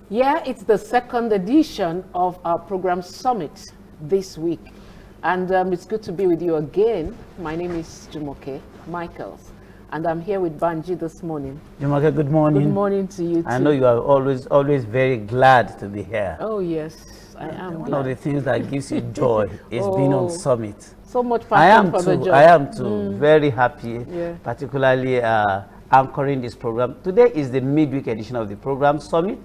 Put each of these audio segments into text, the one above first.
Yeah, it's the second edition of our program Summit this week. And it's good to be with you again. My name is Jumoke Michaels, and I'm here with Banji this morning. Jumoke, good morning. Good morning to you too. I know you are always very glad to be here. Oh, yes, I am One glad. of the things that gives you joy is being on Summit. So much passion for the job. I am too. Very happy, Yeah. particularly anchoring this program. Today is the midweek edition of the program Summit.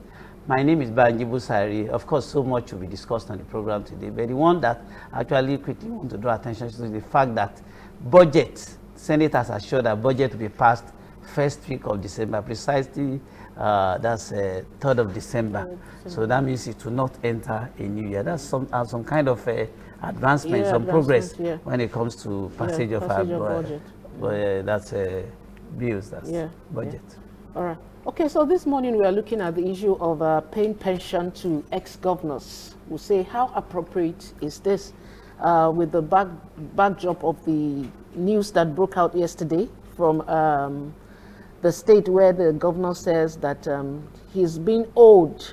My name is Banji Busari. Of course, so much will be discussed on the program today, but the one that actually quickly want to draw attention to is the fact that Senate has assured that budget will be passed first week of December, precisely that's 3rd of December. So that means it will not enter a new year. That's some kind of advancement, some progress when it comes to passage of our budget. That's bills, that's budget. All right. Okay, so this morning we are looking at the issue of paying pension to ex-governors. We'll say, how appropriate is this with the backdrop of the news that broke out yesterday from the state where the governor says that he's been owed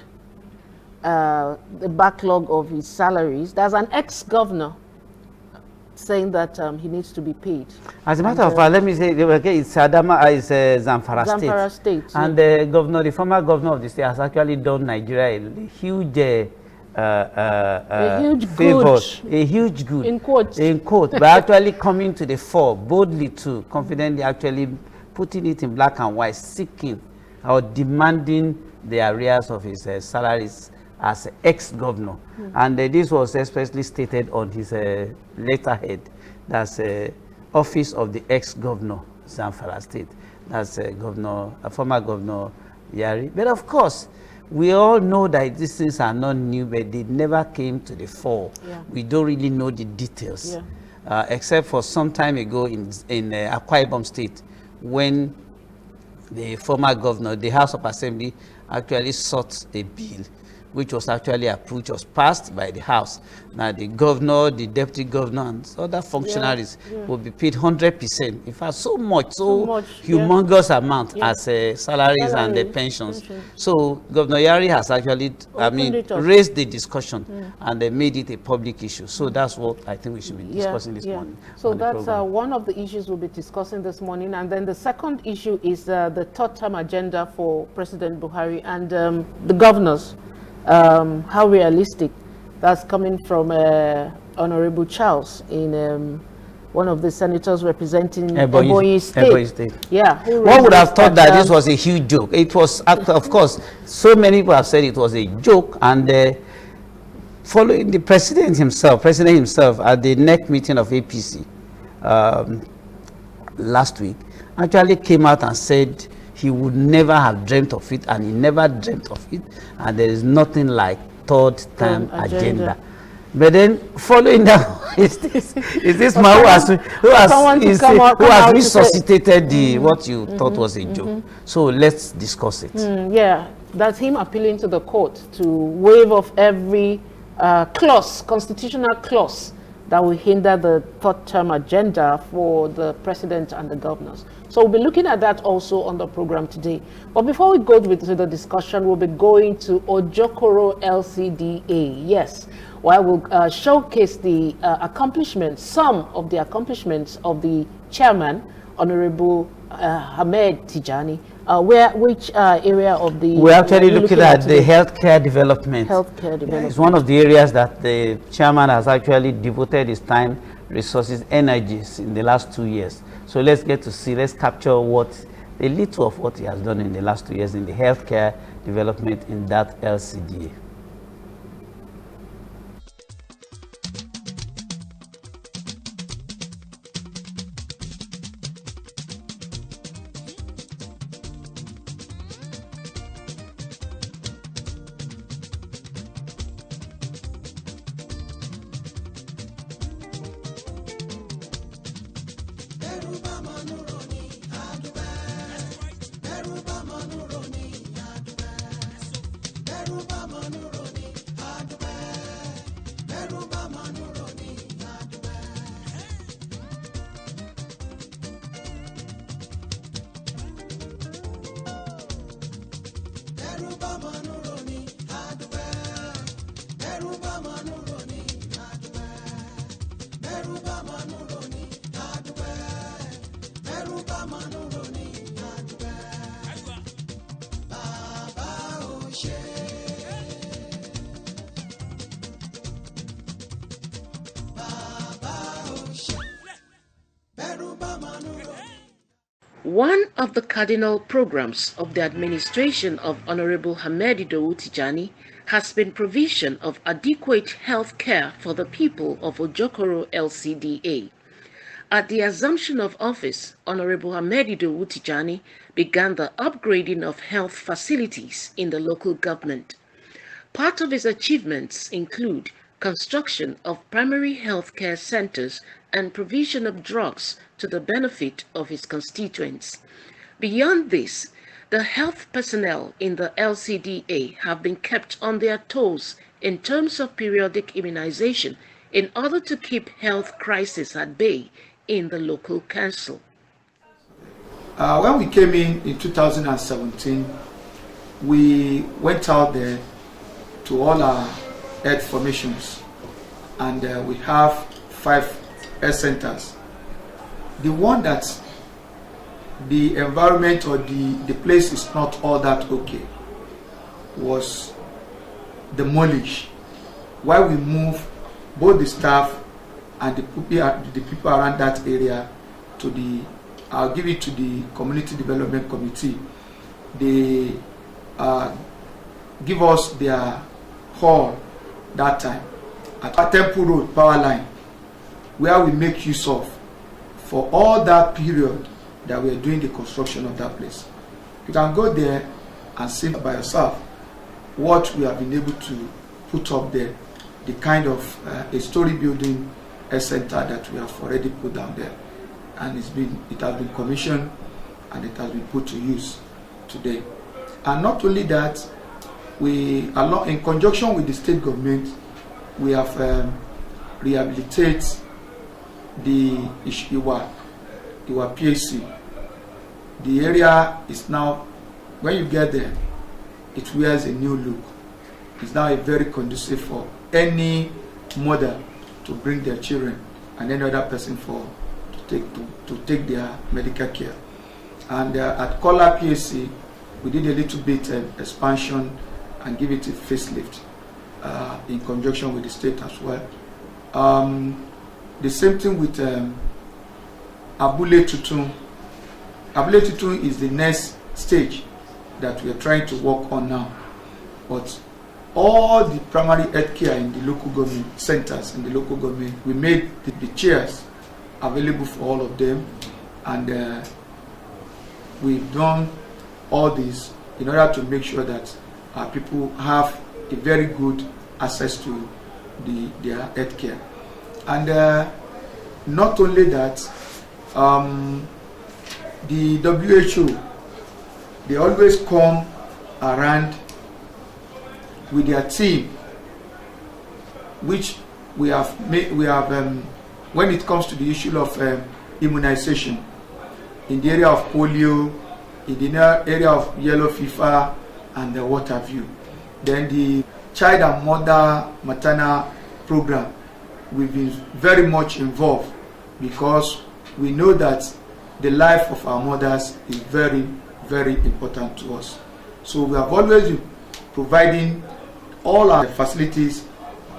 the backlog of his salaries. There's an ex-governor saying that he needs to be paid. As a matter of fact, let me say, it's Zamfara State. And the former governor of the state has actually done Nigeria a huge favor, a huge good, in quote, by actually coming to the fore boldly too, confidently, actually putting it in black and white, seeking or demanding the arrears of his salaries as ex-governor. And this was especially stated on his letterhead. That's office of the ex-governor, Zamfara State. That's former governor Yari. But of course, we all know that these things are not new, but they never came to the fore. We don't really know the details, except for some time ago in Akwa Ibom State, when the former governor, the House of Assembly, actually sought a bill which was actually approved, was passed by the House. Now the governor, the deputy governor, and other functionaries will be paid 100%. In fact, so much humongous amount as salaries and the pensions. So Governor Yari has actually, raised the discussion and they made it a public issue. So that's what I think we should be discussing this morning. So that's one of the issues we'll be discussing this morning. And then the second issue is the third term agenda for President Buhari and the governors. How realistic? That's coming from Honorable Charles in one of the senators representing Ebonyi State. Yeah. One would have thought that this was a huge joke. It was, of course, so many people have said it was a joke, and following the president himself at the NEC meeting of APC last week, actually came out and said he would never have dreamt of it, and he never dreamt of it, and there is nothing like third term agenda. But then following that, is this man who has resuscitated the what you thought was a joke. So let's discuss it. Yeah, that's him appealing to the court to waive off every constitutional clause that will hinder the third term agenda for the president and the governors. So we'll be looking at that also on the program today. But before we go to the discussion, we'll be going to Ojokoro LCDA. Yes, where we'll showcase the accomplishments, some of the accomplishments of the chairman, Honorable Ahmed Tijani. Which area of the... We're actually looking at the healthcare development. It's one of the areas that the chairman has actually devoted his time, resources, energies in the last 2 years. So let's capture a little of what he has done in the last 2 years in the healthcare development in that LCDA. One of the cardinal programs of the administration of Honorable Hamedi Idowu Tijani has been provision of adequate health care for the people of Ojokoro LCDA. At the assumption of office, Honorable Hamedi Idowu Tijani began the upgrading of health facilities in the local government. Part of his achievements include construction of primary health care centers and provision of drugs to the benefit of his constituents. Beyond this, the health personnel in the LCDA have been kept on their toes in terms of periodic immunization in order to keep health crisis at bay in the local council. When we came in 2017, we went out there to all our health formations, and we have 5 health centers. The one that the environment or the place is not all that okay was the Molish. Why we move both the staff and the people around that area to the, I'll give it to the Community Development Committee. They give us their hall that time at Temple Road power line, where we make use of for all that period that we are doing the construction of that place. You can go there and see by yourself what we have been able to put up there, the kind of a story building a center that we have already put down there, and it has been commissioned and it has been put to use today. And not only that, we, along in conjunction with the state government, we have rehabilitated the Iwa PAC. The area is now, when you get there, it wears a new look. It's now a very conducive for any mother to bring their children and any other person to take their medical care. And at Kola PAC, we did a little bit expansion and give it a facelift in conjunction with the state as well. The same thing with Abule Tutun. Abule Tutun is the next stage that we are trying to work on now. But all the primary health care in the local government centers, in the local government, we made the chairs available for all of them, and we've done all this in order to make sure that our people have a very good access to their health care. And not only that, the WHO, they always come around with their team, which we have made, when it comes to the issue of immunization in the area of polio, in the area of yellow fever, and what have you. Then the child and mother maternal program, we've been very much involved because we know that the life of our mothers is very, very important to us. So we have always been providing all our facilities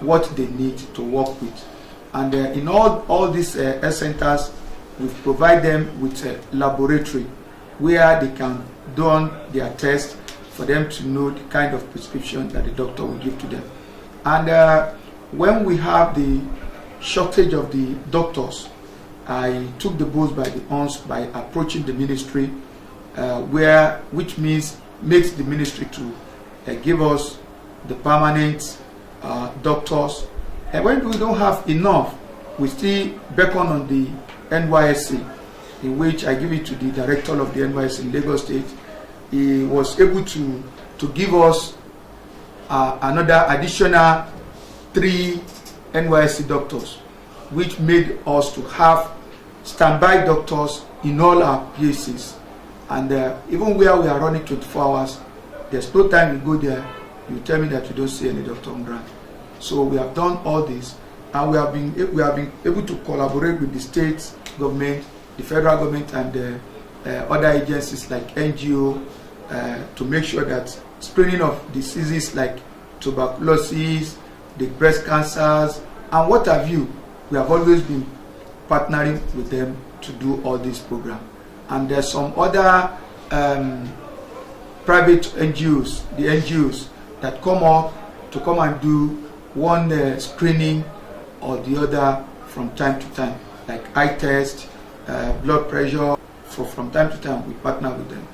what they need to work with. And in all these health centers, we provide them with a laboratory where they can do their tests for them to know the kind of prescription that the doctor will give to them. And when we have the shortage of the doctors, I took the bulls by the horns by approaching the ministry, which makes the ministry to give us the permanent doctors. And when we don't have enough, we still beckon on the NYSC, in which I give it to the director of the NYSC in Lagos State. He was able to give us another additional 3 NYSC doctors, which made us to have standby doctors in all our PACs. And even where we are running 24 hours, there's no time you go there, you tell me that you don't see any doctor on ground. So we have done all this, and we have been able to collaborate with the state government, the federal government, and other agencies like NGO to make sure that screening of diseases like tuberculosis, the breast cancers, and what have you, we have always been partnering with them to do all this program. and there's some other private NGOs, the NGOs that come up to come and do one screening or the other from time to time, like eye test, blood pressure. So from time to time we partner with them.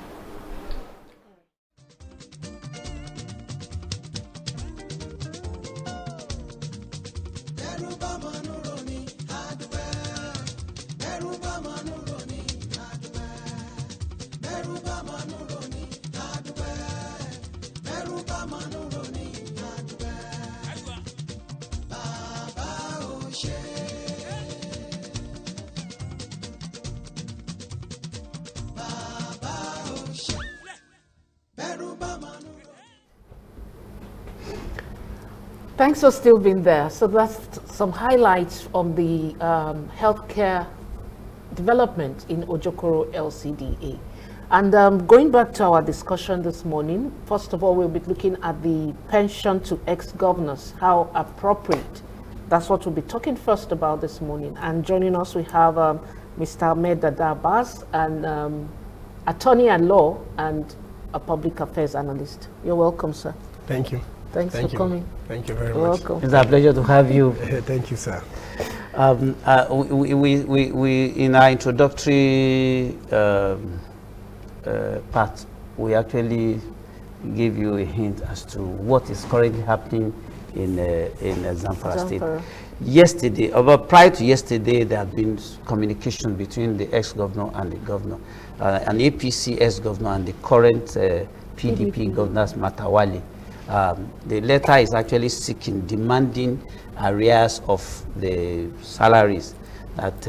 Thanks for still being there. So that's some highlights on the healthcare development in Ojokoro LCDA. And going back to our discussion this morning, first of all, we'll be looking at the pension to ex-governors, how appropriate. That's what we'll be talking first about this morning. And joining us, we have Mr. Ahmed Dadabas, an attorney at law and a public affairs analyst. You're welcome, sir. Thank you. Thanks for coming. Thank you very You're much. welcome. It's a pleasure to have you. Thank you, sir. We in our introductory part, we actually give you a hint as to what is currently happening in Zamfara State. Yesterday, prior to yesterday, there had been communication between the ex-governor and the governor, an APC ex-governor and the current PDP governor, Matawali. The letter is actually demanding arrears of the salaries that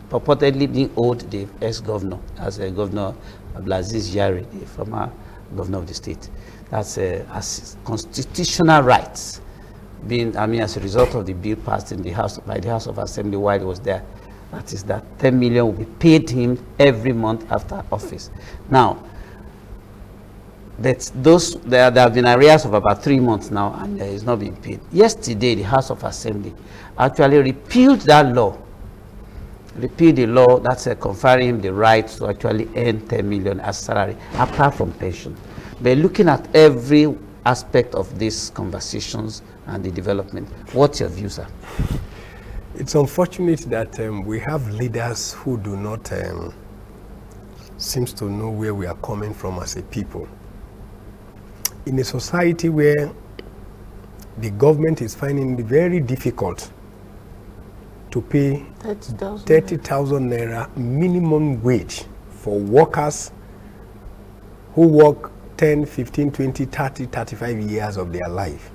purportedly being owed the ex-governor, as Governor Abdulaziz Yari, the former governor of the state. That's as constitutional rights being, as a result of the bill passed in the House by the House of Assembly while it was there. That is that 10 million will be paid him every month after office. Now, there have been arrears of about 3 months now, and it's not being paid. Yesterday, the House of Assembly actually repealed that law. Repealed the law that's conferring him the right to actually earn 10 million as salary, apart from pension. But looking at every aspect of these conversations and the development, what's your view, sir? It's unfortunate that we have leaders who do not seems to know where we are coming from as a people. In a society where the government is finding it very difficult to pay 30,000 naira minimum wage for workers who work 10, 15, 20, 30, 35 years of their life.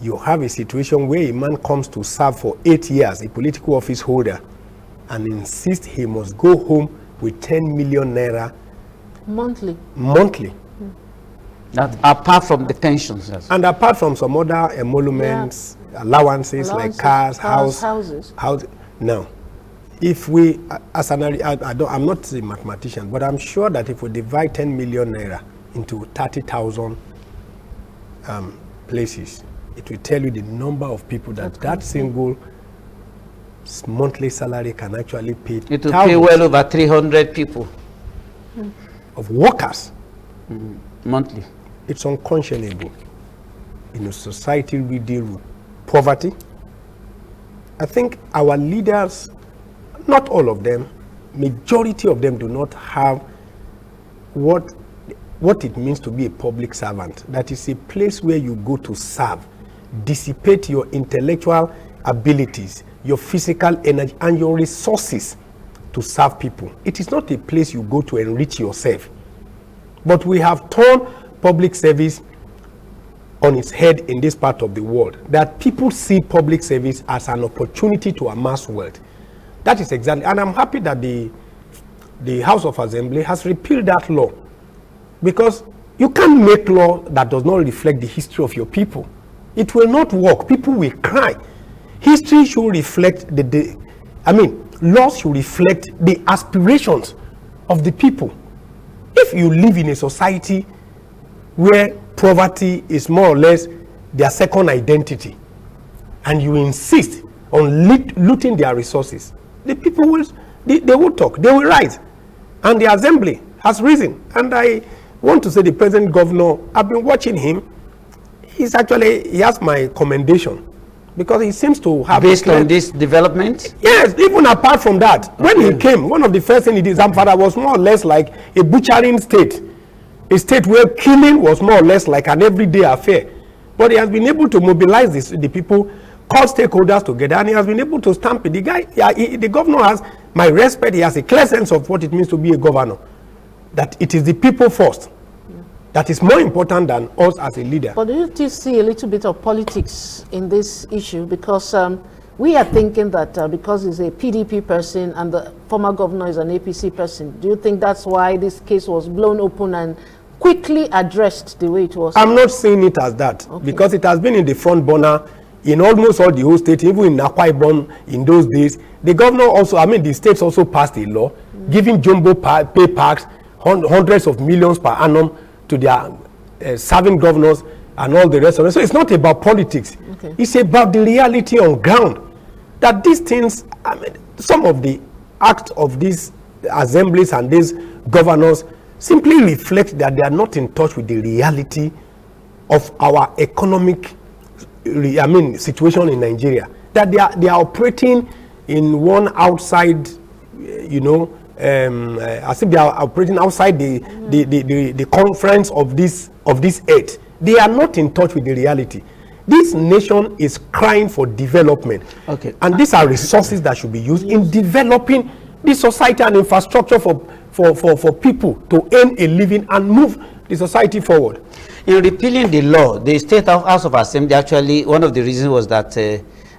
You have a situation where a man comes to serve for 8 years, a political office holder, and insists he must go home with 10 million naira monthly. That apart from the pensions, yes. And apart from some other emoluments, allowances like cars, houses. Now, if we, as an, I'm not a mathematician, but I'm sure that if we divide 10 million naira into 30,000 places, it will tell you the number of people that single monthly salary can actually pay. It will pay well over 300 people. Of workers. Monthly. It's unconscionable in a society we deal with poverty. I think our leaders, not all of them, majority of them do not have what it means to be a public servant. That is a place where you go to serve, dissipate your intellectual abilities, your physical energy, and your resources to serve people. It is not a place you go to enrich yourself. But we have turned public service on its head in this part of the world, that people see public service as an opportunity to amass wealth. That is exactly, and I'm happy that the House of Assembly has repealed that law, because you can't make law that does not reflect the history of your people. It will not work. People will cry. History should reflect laws should reflect the aspirations of the people. If you live in a society where poverty is more or less their second identity, and you insist on looting their resources, the people will They will talk, they will rise. And the assembly has risen. And I want to say the present governor, I've been watching him. He has my commendation because he seems to have... Based on this development? Yes, even apart from that. Okay. When he came, one of the first things he did, Zamfara was more or less like a butchering state. A state where killing was more or less like an everyday affair. But he has been able to mobilize the people, call stakeholders together, and he has been able to stamp it. The governor has my respect. He has a clear sense of what it means to be a governor. That it is the people first. That is more important than us as a leader. But do you still see a little bit of politics in this issue? Because we are thinking that because he's a PDP person and the former governor is an APC person, do you think that's why this case was blown open and quickly addressed the way it was? I'm not seeing it as that, because it has been in the front burner in almost all the whole state, even in Akwa Ibom in those days. The governor also, the states also passed a law giving jumbo pay packs, hundreds of millions per annum to their serving governors and all the rest of it. So it's not about politics. It's about the reality on ground. That these things, some of the acts of these assemblies and these governors simply reflect that they are not in touch with the reality of our economic situation in Nigeria. That they are operating in one outside, as if they are operating outside the conference of this earth. They are not in touch with the reality. This nation is crying for development. And these are resources that should be used in developing the society and infrastructure for people to earn a living and move the society forward. In repealing the law, the State House of Assembly, actually, one of the reasons was that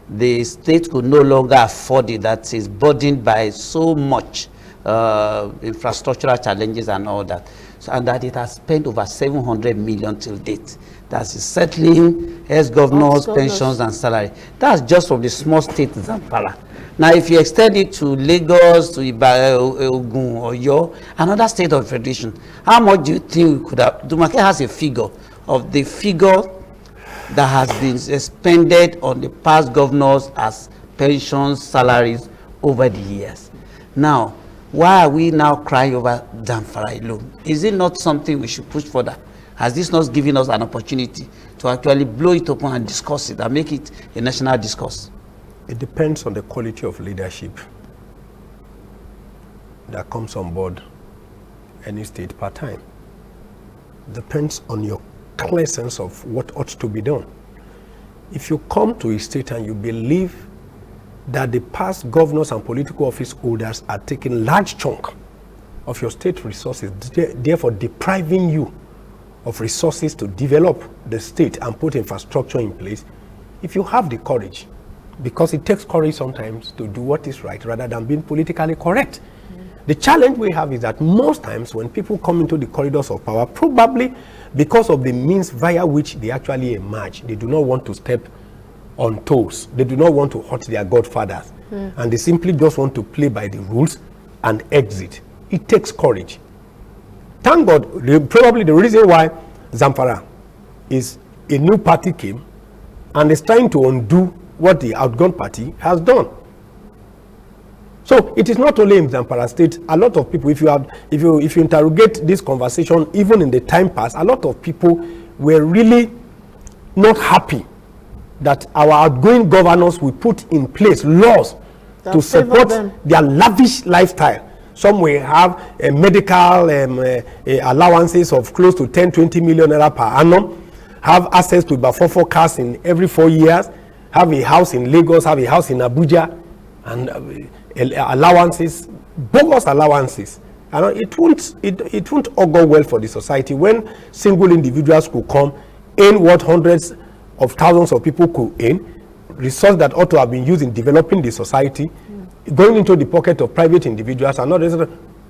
the state could no longer afford it, that is burdened by so much infrastructural challenges and all that. So, and that it has spent over 700 million till date. That's settling ex-governors, pensions and salary. That's just from the small state Zamfara. Now, if you extend it to Lagos, to Ogun, or Oyo, another state of federation, how much do you think we could have? Dumake has a figure of the figure that has been expended on the past governors as pensions, salaries over the years. Now, why are we now crying over Zamfara alone? Is it not something we should push further? Has this not given us an opportunity to actually blow it open and discuss it and make it a national discourse? It depends on the quality of leadership that comes on board any state per time. Depends on your clear sense of what ought to be done. If you come to a state and you believe that the past governors and political office holders are taking large chunk of your state resources, therefore depriving you of resources to develop the state and put infrastructure in place, if you have the courage, because it takes courage sometimes to do what is right rather than being politically correct. The challenge we have is that most times when people come into the corridors of power, probably because of the means via which they actually emerge, they do not want to step on toes. They do not want to hurt their godfathers. And they simply just want to play by the rules and exit. It takes courage. Thank God, probably the reason why Zamfara is a new party came and is trying to undo what the outgone party has done. So it is not only in Zamfara state. A lot of people, if you interrogate this conversation, even in the time past, a lot of people were really not happy that our outgoing governors will put in place laws to support their lavish lifestyle. Some will have medical allowances of close to 10-20 million naira per annum, have access to about 4 cars in every 4 years, have a house in Lagos, have a house in Abuja, and allowances, bogus allowances. And it won't augur well for the society when single individuals could come, earn what hundreds of thousands of people could earn, resources that ought to have been used in developing the society, going into the pocket of private individuals and others.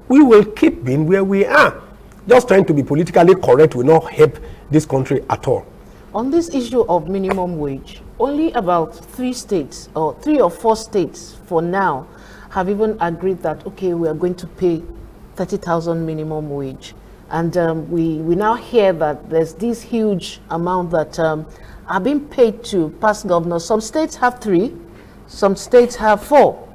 We will keep being where we are. Just trying to be politically correct will not help this country at all. On this issue of minimum wage, only about 3 states or 3 or 4 states for now have even agreed that, okay, we are going to pay 30,000 minimum wage. And we now hear that there's this huge amount that are being paid to past governors. Some states have 3, some states have 4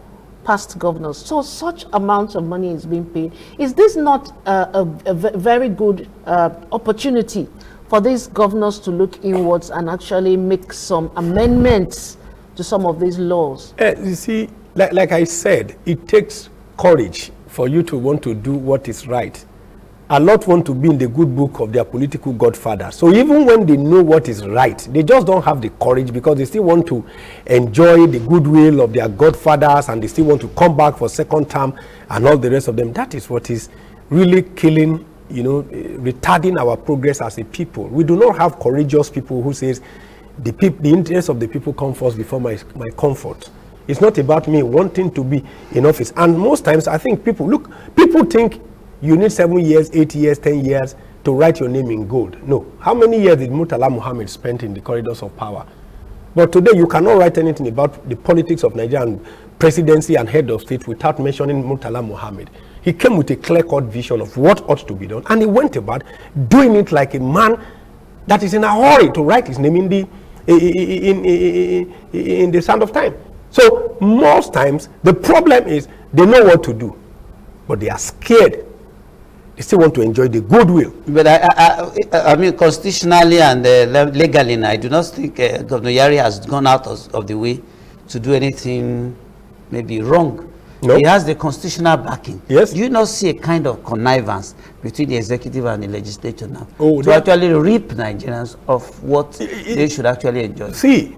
past governors. So such amounts of money is being paid. Is this not a very good opportunity for these governors to look inwards and actually make some amendments to some of these laws? You see, like I said, it takes courage for you to want to do what is right. A lot want to be in the good book of their political godfather. So even when they know what is right, they just don't have the courage because they still want to enjoy the goodwill of their godfathers and they still want to come back for second term and all the rest of them. That is what is really killing, retarding our progress as a people. We do not have courageous people who says the interests of the people come first before my comfort. It's not about me wanting to be in office. And most times I think people think you need 7 years, 8 years, 10 years to write your name in gold. No. How many years did Murtala Muhammad spend in the corridors of power? But today you cannot write anything about the politics of Nigerian presidency and head of state without mentioning Murtala Muhammad. He came with a clear-cut vision of what ought to be done, and he went about doing it like a man that is in a hurry to write his name in the sand of time. So most times the problem is they know what to do, but they are scared. They still want to enjoy the goodwill. But I mean, constitutionally and legally, I do not think Governor Yari has gone out of the way to do anything maybe wrong. No. He has the constitutional backing. Yes. Do you not see a kind of connivance between the executive and the legislature now to actually reap Nigerians of what they should actually enjoy? See,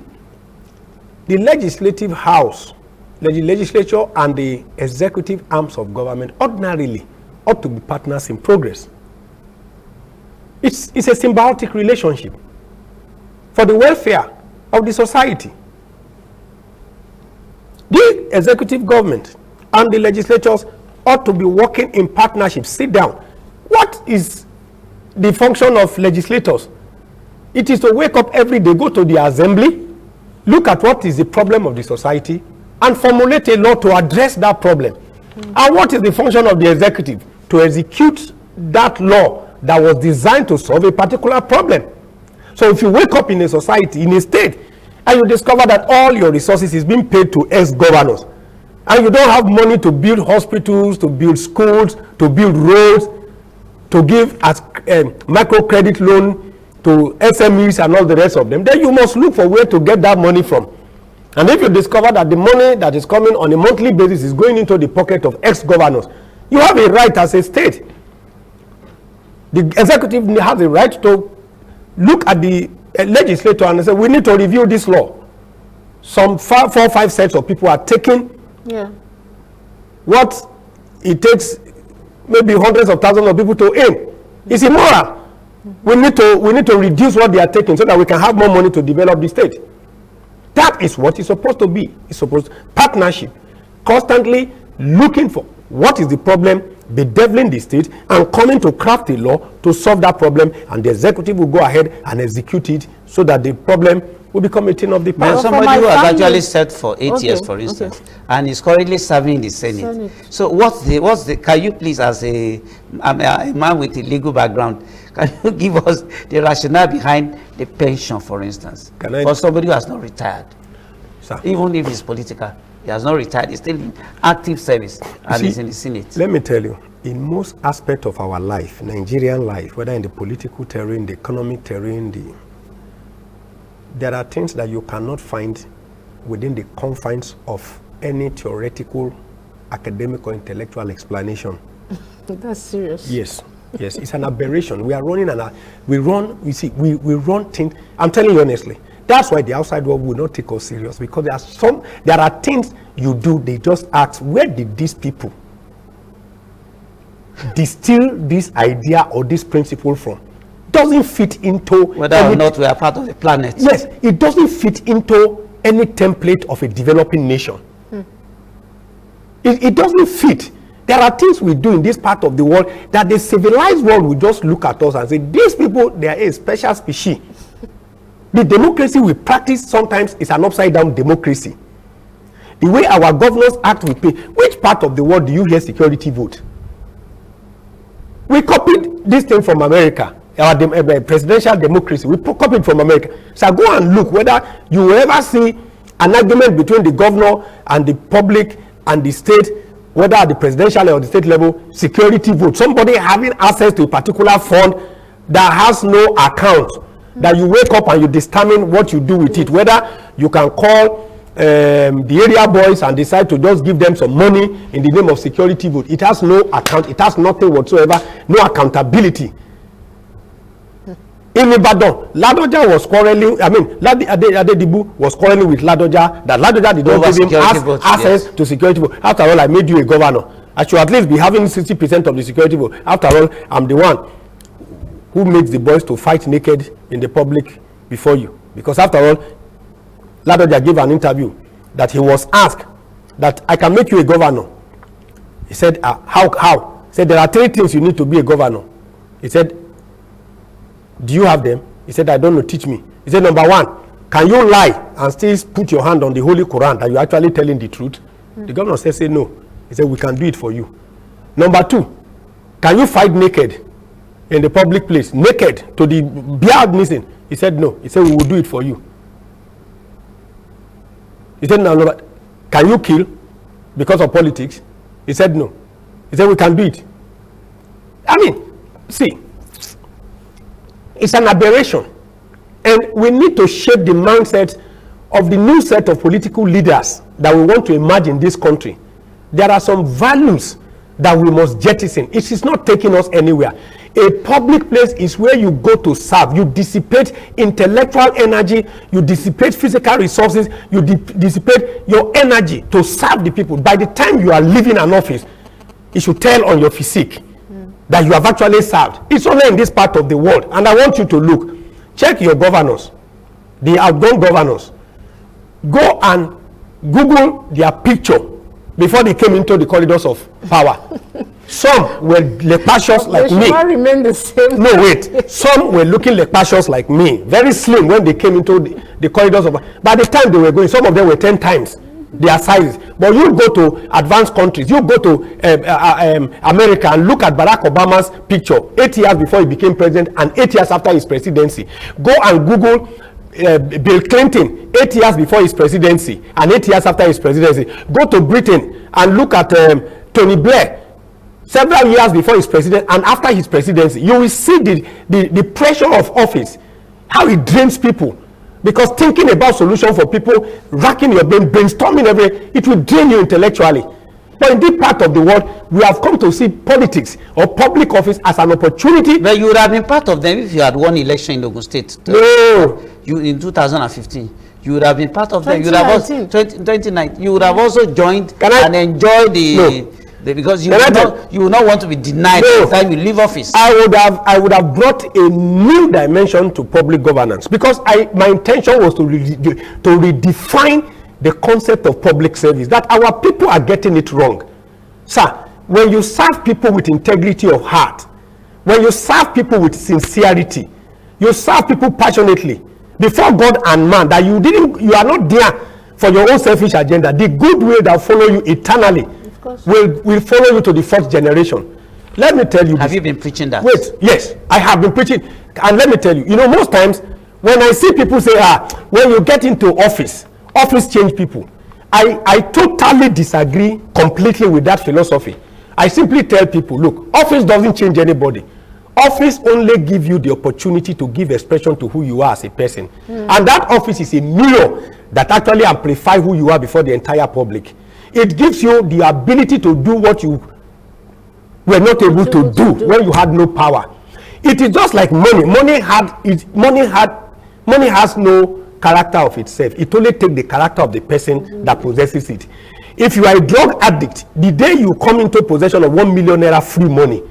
the legislative house, the legislature and the executive arms of government ordinarily ought to be partners in progress. It's a symbiotic relationship for the welfare of the society. The executive government and the legislatures ought to be working in partnership. Sit down. What is the function of legislators? It is to wake up every day, go to the assembly, look at what is the problem of the society, and formulate a law to address that problem. And what is the function of the executive? To execute that law that was designed to solve a particular problem. So if you wake up in a society, in a state, and you discover that all your resources is being paid to ex-governors, and you don't have money to build hospitals, to build schools, to build roads, to give as microcredit loan to SMEs and all the rest of them, then you must look for where to get that money from. And if you discover that the money that is coming on a monthly basis is going into the pocket of ex-governors, you have a right as a state. The executive has a right to look at the legislature and say, we need to review this law. Some 4 or 5 sets of people are taking what it takes maybe hundreds of thousands of people to earn. It's immoral. We need to reduce what they are taking so that we can have more money to develop the state. That is what it's supposed to be. It's supposed partnership, constantly looking for what is the problem, bedeviling the state, and coming to craft a law to solve that problem, and the executive will go ahead and execute it so that the problem will become a thing of the past. Somebody who has actually served for 8 years, for instance, and is currently serving in the Senate. So what's the? Can you please, as a man with a legal background, can you give us the rationale behind the pension, for instance, for somebody who has not retired? Sir. Even if it's political, he has not retired, he's still in active service and he's in the Senate. Let me tell you, in most aspects of our life, Nigerian life, whether in the political terrain, the economic terrain, there are things that you cannot find within the confines of any theoretical, academic, or intellectual explanation. That's serious. Yes, it's an aberration. We are running we run things. I'm telling you honestly, that's why the outside world will not take us serious, because there are things you do, they just ask, where did these people distill this idea or this principle from? Doesn't fit into whether or not we are part of the planet. Yes, it doesn't fit into any template of a developing nation. It doesn't fit. There are things we do in this part of the world that the civilized world will just look at us and say, these people, they are a special species. The democracy we practice sometimes is an upside down democracy. The way our governors act with pay. Which part of the world do you hear security vote? We copied this thing from America. Our presidential democracy, we copied from America. So go and look whether you will ever see an argument between the governor and the public and the state, whether at the presidential or the state level, security vote. Somebody having access to a particular fund that has no account, that you wake up and you determine what you do with it, whether you can call the area boys and decide to just give them some money in the name of security vote. It has no account, it has nothing whatsoever, no accountability. In Ibadan, Ladoja was quarreling, Adedibu was quarreling with Ladoja, that Ladoja did not give him access to security vote. After all, I made you a governor. I should at least be having 60% of the security vote. After all, I'm the one who makes the boys to fight naked in the public before you. Because after all, Ladoja gave an interview that he was asked that I can make you a governor. He said, how? He said, there are 3 things you need to be a governor. He said, do you have them? He said, I don't know, teach me. He said, number 1, can you lie and still put your hand on the Holy Quran that you're actually telling the truth? The governor said, say no. He said, we can do it for you. Number 2, can you fight naked in the public place, naked to the beard missing? He said, no. He said, we will do it for you. He said, no, can you kill because of politics? He said, no. He said, we can do it. I mean, see, it's an aberration. And we need to shape the mindset of the new set of political leaders that we want to emerge in this country. There are some values that we must jettison. It is not taking us anywhere. A public place is where you go to serve. You dissipate intellectual energy, you dissipate physical resources, you dissipate your energy to serve the people. By the time you are leaving an office, it should tell on your physique that you have actually served. It's only in this part of the world. And I want you to look. Check your governors, the outgoing governors. Go and Google their picture before they came into the corridors of power. Some were lepacious like me. They should not remain the same. No, wait. Some were looking lepacious like me. Very slim when they came into the corridors of power. By the time they were going, some of them were 10 times their sizes. But you go to advanced countries, you go to America and look at Barack Obama's picture 8 years before he became president and 8 years after his presidency. Go and Google Bill Clinton 8 years before his presidency and 8 years after his presidency. Go to Britain and look at Tony Blair several years before his president and after his presidency. You will see the pressure of office, how it drains people. Because thinking about solutions for people, racking your brain, brainstorming everything, it will drain you intellectually. But in this part of the world, we have come to see politics or public office as an opportunity. But you would have been part of them if you had won election in Ogun State. No. You in 2015. You would have been part of them. You would have also 2019. You would have also joined and enjoyed because you will not want to be denied by the time you leave office. I would have brought a new dimension to public governance because my intention was to redefine the concept of public service, that our people are getting it wrong. Sir, when you serve people with integrity of heart, when you serve people with sincerity, you serve people passionately before God and man, that you are not there for your own selfish agenda. The good will that follow you eternally will follow you to the 4th generation. Let me tell you Have you been preaching that? Wait, yes, I have been preaching. And let me tell you, most times when I see people say, when you get into office change people. I totally disagree completely with that philosophy. I simply tell people, look, office doesn't change anybody. Office only gives you the opportunity to give expression to who you are as a person. And that office is a mirror that actually amplifies who you are before the entire public. It gives you the ability to do what you were not able to do when you had no power. It is just like money. Money has no character of itself. It only takes the character of the person that possesses it. If you are a drug addict, the day you come into possession of 1 million naira free money,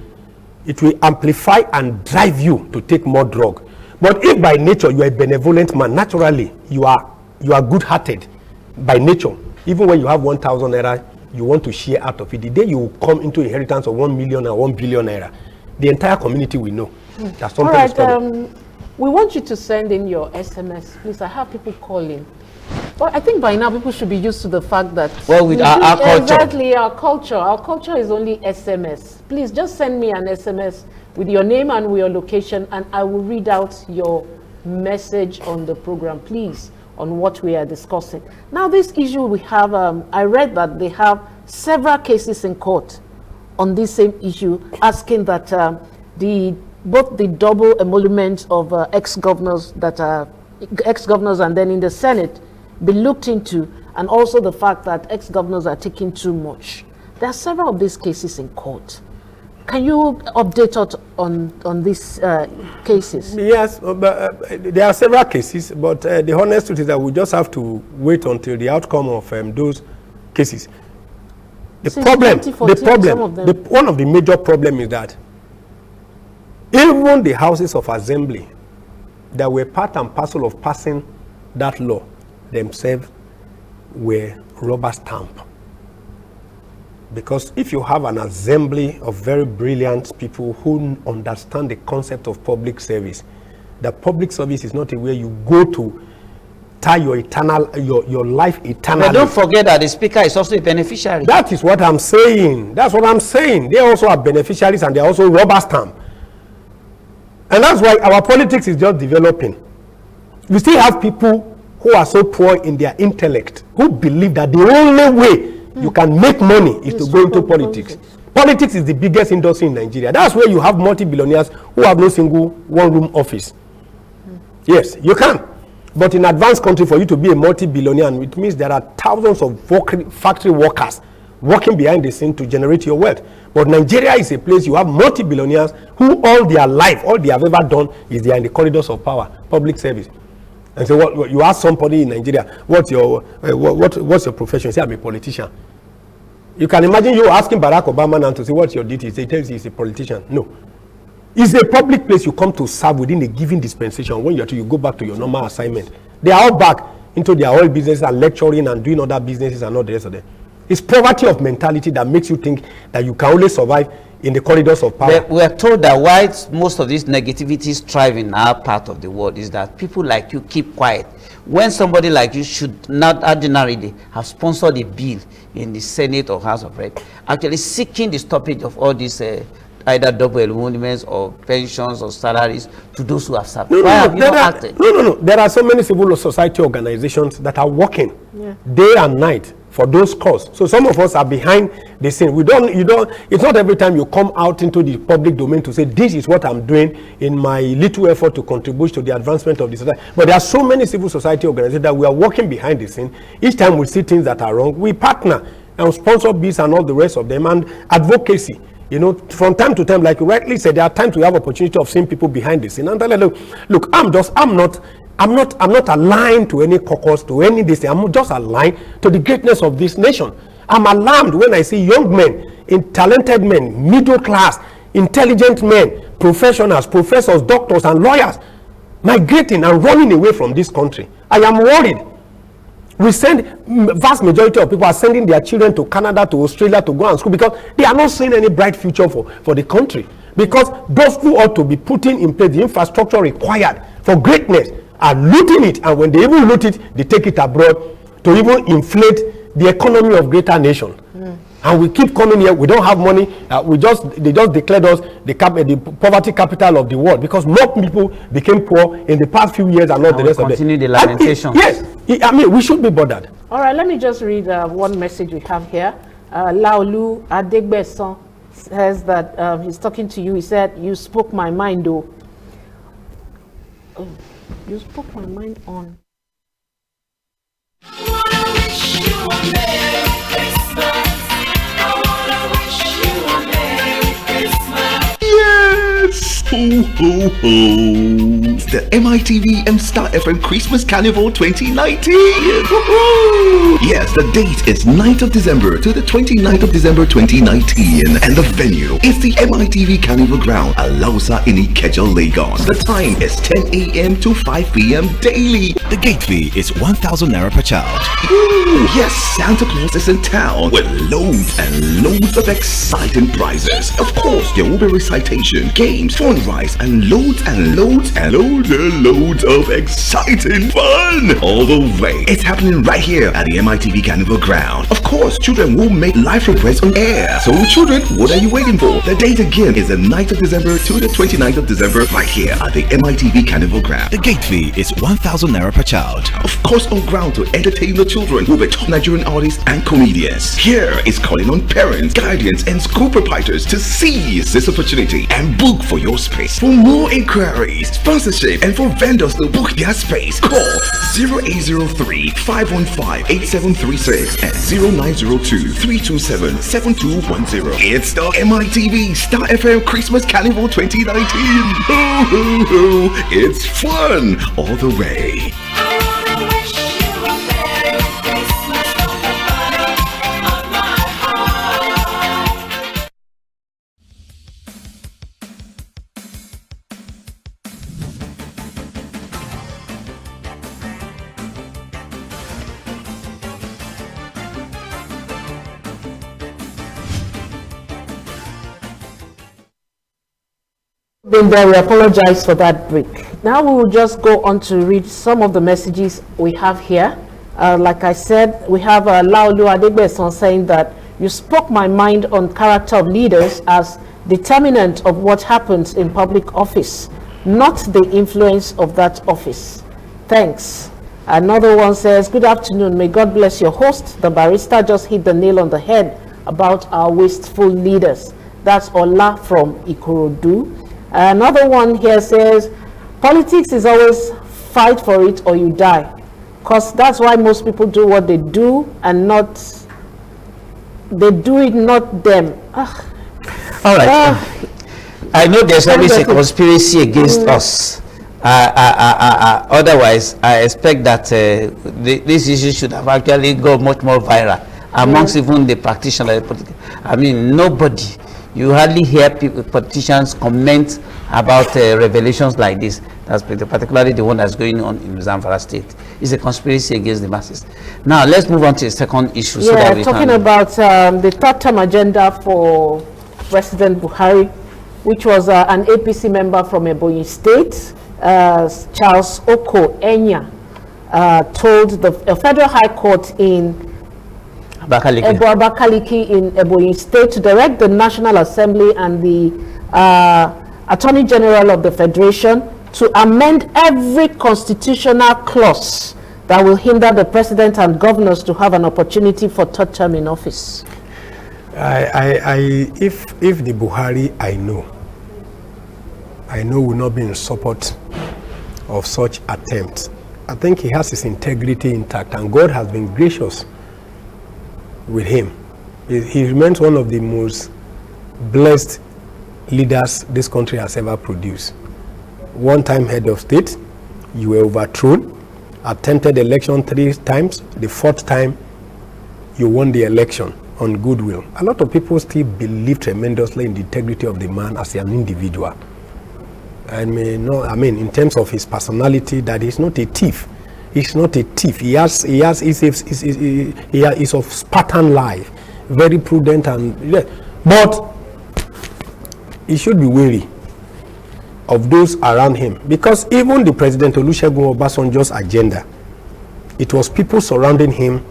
it will amplify and drive you to take more drug. But if by nature you are a benevolent man, naturally you are good-hearted by nature. Even when you have 1,000 naira, you want to share out of it. The day you come into inheritance of 1 million or 1 billion naira, the entire community will know that something is coming. We want you to send in your SMS. Please, I have people calling. Well, I think by now people should be used to the fact that with our culture. Exactly, our culture is only SMS. Please just send me an SMS with your name and with your location, and I will read out your message on the program, please, on what we are discussing. Now, this issue we have, I read that they have several cases in court on this same issue, asking that both the double emolument of ex-governors and then in the Senate be looked into, and also the fact that ex-governors are taking too much. There are several of these cases in court. Can you update us on these cases? Yes, but there are several cases, but the honest truth is that we just have to wait until the outcome of those cases. One of the major problems is that even the houses of assembly that were part and parcel of passing that law themselves were rubber stamp. Because if you have an assembly of very brilliant people who understand the concept of public service, the public service is not a way you go to tie your life eternally. But don't forget that the speaker is also a beneficiary. That is what I'm saying. That's what I'm saying. They also are beneficiaries and they are also rubber stamp. And that's why our politics is just developing. We still have people who are so poor in their intellect, who believe that the only way you can make money is to go into politics. Politics is the biggest industry in Nigeria. That's where you have multi-billionaires who have no single one-room office. Yes, you can. But in advanced country, for you to be a multi-billionaire, it means there are thousands of factory workers working behind the scene to generate your wealth. But Nigeria is a place you have multi-billionaires who all their life, all they have ever done is they are in the corridors of power, public service. And so what you ask somebody in Nigeria, what's your profession? Say, I'm a politician. You can imagine you asking Barack Obama now to say, what's your duty? He tells you he's a politician. No. It's a public place you come to serve within a given dispensation. When you go back to your normal assignment. They are all back into their oil business and lecturing and doing other businesses and all the rest of them. It's poverty of mentality that makes you think that you can only survive in the corridors of power. We are told that why most of these negativities thrive in our part of the world is that people like you keep quiet. When somebody like you should not ordinarily have sponsored a bill in the Senate or House of Reps, actually seeking the stoppage of all these either double emoluments or pensions or salaries to those who have served. Why have you not acted? No. There are so many civil society organizations that are working day and night for those causes. So some of us are behind the scene. It's not every time you come out into the public domain to say, this is what I'm doing in my little effort to contribute to the advancement of the society. But there are so many civil society organizations that we are working behind the scene. Each time we see things that are wrong, we partner and sponsor bills and all the rest of them, and advocacy. From time to time, like you rightly said, there are times we have opportunity of seeing people behind the scene. And tell them, look, I'm not aligned to any caucus, to any this thing. I'm just aligned to the greatness of this nation. I'm alarmed when I see young men, talented men, middle class, intelligent men, professionals, professors, doctors, and lawyers migrating and running away from this country. I am worried. Vast majority of people are sending their children to Canada, to Australia to go and school because they are not seeing any bright future for the country. Because those who ought to be putting in place the infrastructure required for greatness are looting it, and when they even loot it, they take it abroad to even inflate the economy of greater nation. And we keep coming here, we don't have money, they just declared us the poverty capital of the world because more people became poor in the past few years and not the rest of them. Continue the lamentations. Yes, we should be bothered. All right, let me just read one message we have here. Laolu Adegbeson says that he's talking to you. He said, you spoke my mind, though. Oh, you spoke my mind on. I wanna wish you a Merry Christmas. Yes! Ho, ho, ho! It's the MITV and Star FM Christmas Carnival 2019! Woo-hoo! Yes, the date is 9th of December to the 29th of December 2019, and the venue is the MITV Carnival Ground, Alausa in Ikeja, Lagos. The time is 10 a.m. to 5 p.m. daily. The gate fee is 1,000 naira per child. Ooh, yes, Santa Claus is in town with loads and loads of exciting prizes. Of course, there will be recitation, games, fun sunrise, and loads of exciting fun all the way. It's happening right here at the MITV Carnival Ground. Of course, children will make life requests on air. So children, what are you waiting for? The date again is the 9th of December to the 29th of December right here at the MITV Carnival Ground. The gate fee is 1,000 naira per child. Of course, on ground to entertain the children will be top Nigerian artists and comedians. Here is calling on parents, guardians, and school proprietors to seize this opportunity and book for your space. For more inquiries, sponsorship, and for vendors to book their space, call 0803-515-8736 and 0902-327-7210. It's the MITV Star FM Christmas Carnival 2019. Ho, ho, ho. It's fun all the way. Been there, we apologize for that break. Now we will just go on to read some of the messages we have here. Like I said, we have Laolu Adegbeson saying that you spoke my mind on character of leaders as determinant of what happens in public office, not the influence of that office. Thanks. Another one says, good afternoon. May God bless your host. The barrister just hit the nail on the head about our wasteful leaders. That's Ola from Ikorodu. Another one here says, politics is always fight for it or you die. Because that's why most people do what they do and not, they do it, not them. Ugh. All right. I know there's always a conspiracy against us. Otherwise, I expect that this issue should have actually gone much more viral amongst even the practitioners. I mean, nobody. You hardly hear politicians comment about revelations like this. That's particularly the one that's going on in Zamfara State. It's a conspiracy against the masses. Now, let's move on to the second issue. So that we talking about the third-term agenda for President Buhari, which was an APC member from Ebonyi State, Charles Oko Enya, told the Federal High Court in Abakaliki in Ebonyi State to direct the National Assembly and the Attorney General of the Federation to amend every constitutional clause that will hinder the President and governors to have an opportunity for third term in office. If the Buhari I know will not be in support of such attempts. I think he has his integrity intact, and God has been gracious with him. He remains one of the most blessed leaders this country has ever produced. One-time head of state, you were overthrown, attempted election 3 times, the 4th time you won the election on goodwill. A lot of people still believe tremendously in the integrity of the man as an individual. I mean, in terms of his personality, that he's not a thief. He's not a thief. He's of Spartan life, very prudent, but he should be wary of those around him, because even the President Olusegun Obasanjo's agenda, it was people surrounding him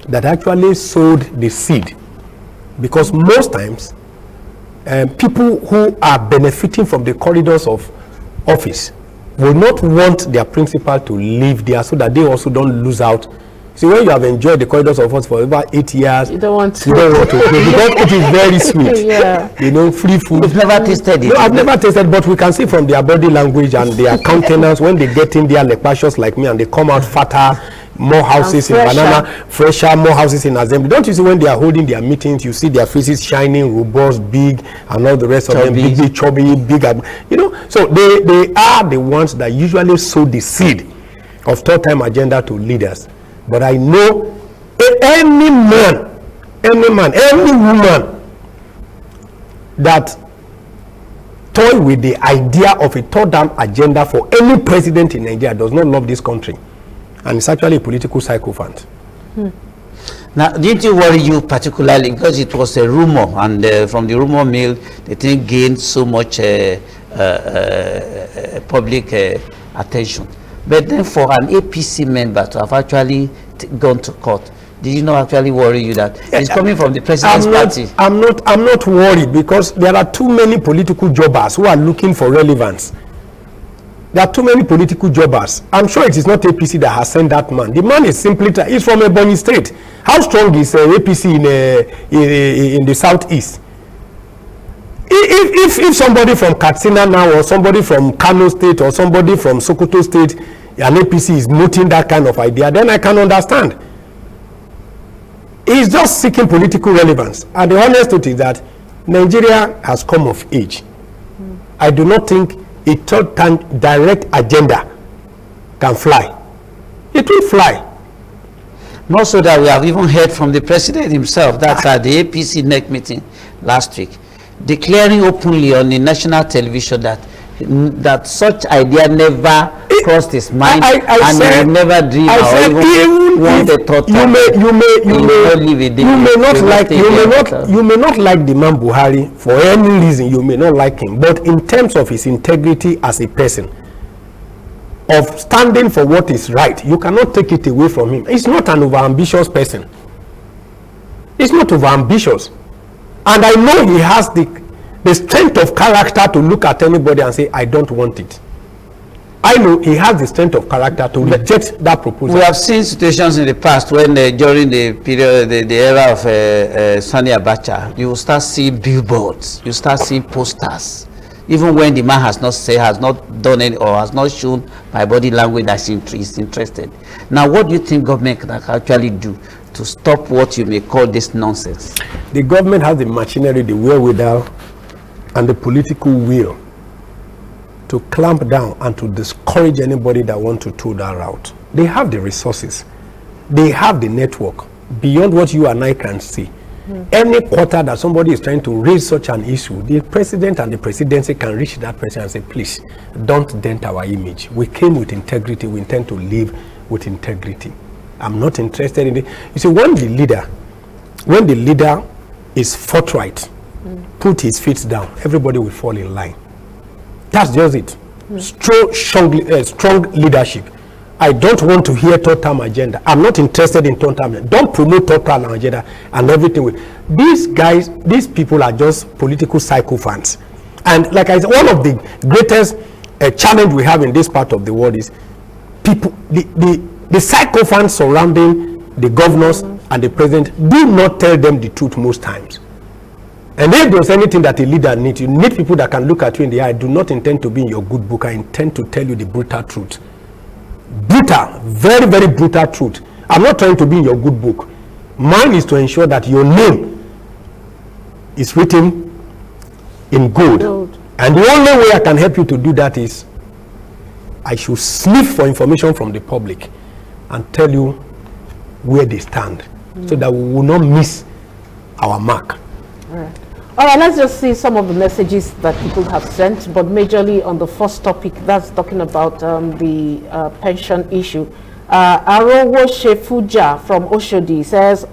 that actually sowed the seed, because most times people who are benefiting from the corridors of office will not want their principal to live there so that they also don't lose out. See, when you have enjoyed the corridors of office for over 8 years, you don't want to because it is very sweet. Yeah. You know, free food. You've never tasted it? No, I've never tasted, but we can see from their body language and their countenance when they get in there like pastures like me and they come out fatter, more houses in banana, fresher, more houses in assembly. Don't you see when they are holding their meetings, you see their faces shining, robust, big, and all the rest of them, big, chubby, big, you know. So they are the ones that usually sow the seed of third-time agenda to leaders. But I know any man, any woman that toy with the idea of a third-term agenda for any president in Nigeria does not love this country. And it's actually a political sycophant. Now, didn't you worry you particularly because it was a rumor, and from the rumor mill, the thing gained so much public attention. But then for an APC member to have actually gone to court, did you not actually worry you that it's coming from the president's party? I'm not worried, because there are too many political jobbers who are looking for relevance. There are too many political jobbers. I'm sure it is not APC that has sent that man. The man is simply, he's from Ebonyi State. How strong is APC in the southeast? If somebody from Katsina now, or somebody from Kano State, or somebody from Sokoto State, an APC is mooting that kind of idea, then I can understand. He's just seeking political relevance. And the honest truth is that Nigeria has come of age. I do not think a third direct agenda can fly. It will fly. Not so that we have even heard from the president himself. That's at the APC NEC meeting last week, declaring openly on the national television that such idea never crossed his mind, and he would never dream or even want a thought. You may not like the man Buhari for any reason. You may not like him, but in terms of his integrity as a person, of standing for what is right, you cannot take it away from him. He's not an overambitious person. He's not overambitious, and I know he has the strength of character to look at anybody and say, I don't want it. I know he has the strength of character to reject that proposal. We have seen situations in the past when during the period, the era of Sani Abacha, you will start seeing billboards, you start seeing posters, even when the man has not done any, or has not shown by body language that he's interested. Now, what do you think government can actually do to stop what you may call this nonsense? The government has the machinery, the wherewithal, and the political will to clamp down and to discourage anybody that wants to tow that route. They have the resources. They have the network beyond what you and I can see. Any quarter that somebody is trying to raise such an issue, the president and the presidency can reach that person and say, please, don't dent our image. We came with integrity. We intend to live with integrity. I'm not interested in it. You see, when the leader is forthright, put his feet down, everybody will fall in line. That's just it. Strong leadership. I don't want to hear third-term agenda. I'm not interested in third-term agenda. Don't promote third-term agenda and everything. These guys, these people are just political sycophants. And like I said, one of the greatest challenge we have in this part of the world is people, the sycophants surrounding the governors and the president do not tell them the truth most times. And if there's anything that a leader needs, you need people that can look at you in the eye. I do not intend to be in your good book. I intend to tell you the brutal truth. Brutal, very, very brutal truth. I'm not trying to be in your good book. Mine is to ensure that your name is written in gold. And the only way I can help you to do that is I should sniff for information from the public and tell you where they stand, so that we will not miss our mark. All right, let's just see some of the messages that people have sent, but majorly on the first topic, that's talking about the pension issue. Arowo Shefuja from Oshodi says,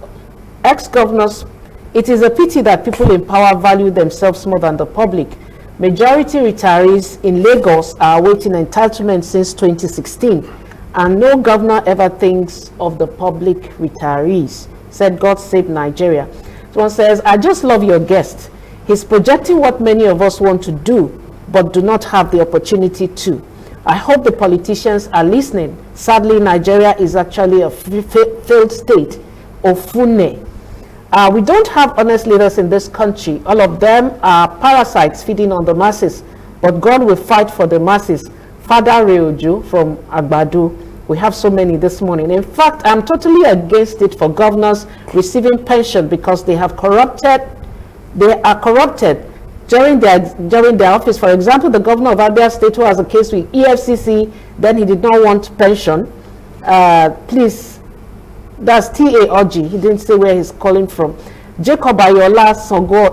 ex-governors, it is a pity that people in power value themselves more than the public. Majority retirees in Lagos are awaiting entitlement since 2016, and no governor ever thinks of the public retirees, said God Save Nigeria. Someone says, I just love your guest. He's projecting what many of us want to do, but do not have the opportunity to. I hope the politicians are listening. Sadly, Nigeria is actually a failed state, Ofune. We don't have honest leaders in this country. All of them are parasites feeding on the masses, but God will fight for the masses. Father Reoju from Agbadu. We have so many this morning. In fact, I'm totally against it for governors receiving pension because they are corrupted during their office. For example, the governor of Abia State, who has a case with EFCC, then he did not want pension. Please, that's T.A. Oji. He didn't say where he's calling from. Jacob Ayola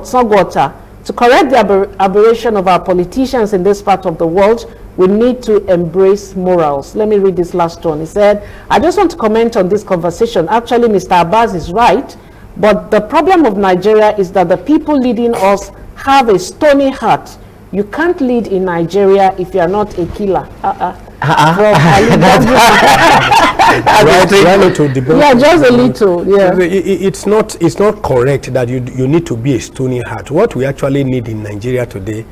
Sogota. To correct the aberration of our politicians in this part of the world, we need to embrace morals. Let me read this last one. He said, I just want to comment on this conversation. Actually, Mr. Abbas is right, but the problem of Nigeria is that the people leading us have a stony heart. You can't lead in Nigeria if you are not a killer. Yeah, just a little. Yeah, it's not correct that you need to be a stony heart. What we actually need in Nigeria today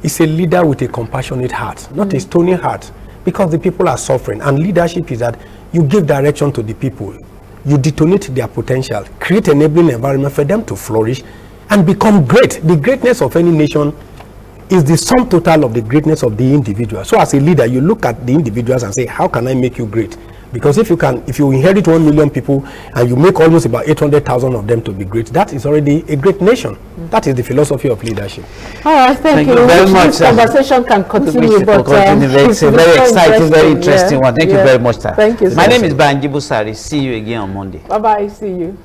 is a leader with a compassionate heart, not a stony heart, because the people are suffering. And leadership is that you give direction to the people, you detonate their potential, create an enabling environment for them to flourish and become great. The greatness of any nation is the sum total of the greatness of the individual. So as a leader, you look at the individuals and say, how can I make you great? Because if you inherit 1 million people and you make almost about 800,000 of them to be great, that is already a great nation. That is the philosophy of leadership. All right, thank you very much. This conversation can continue, but it's a very exciting, very interesting one. Thank you very much, sir. Thank you. My name is Banji Busari. See you again on Monday. Bye-bye. See you.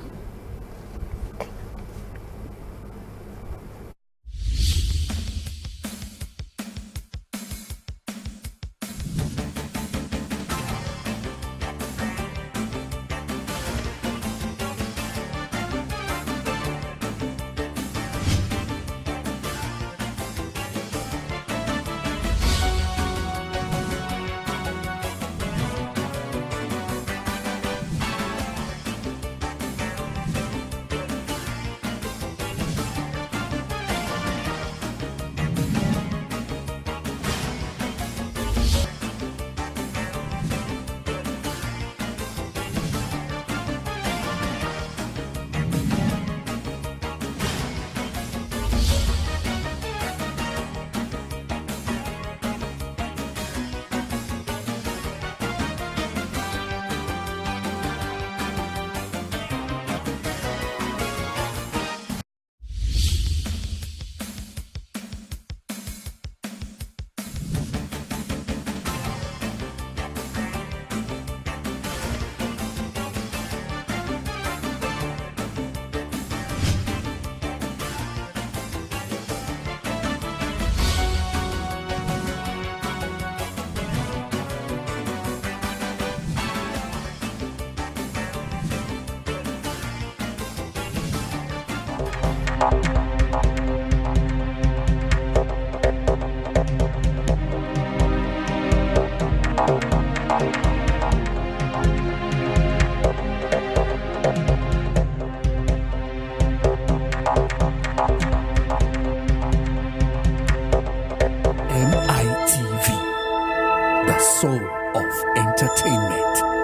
MITV, the soul of entertainment.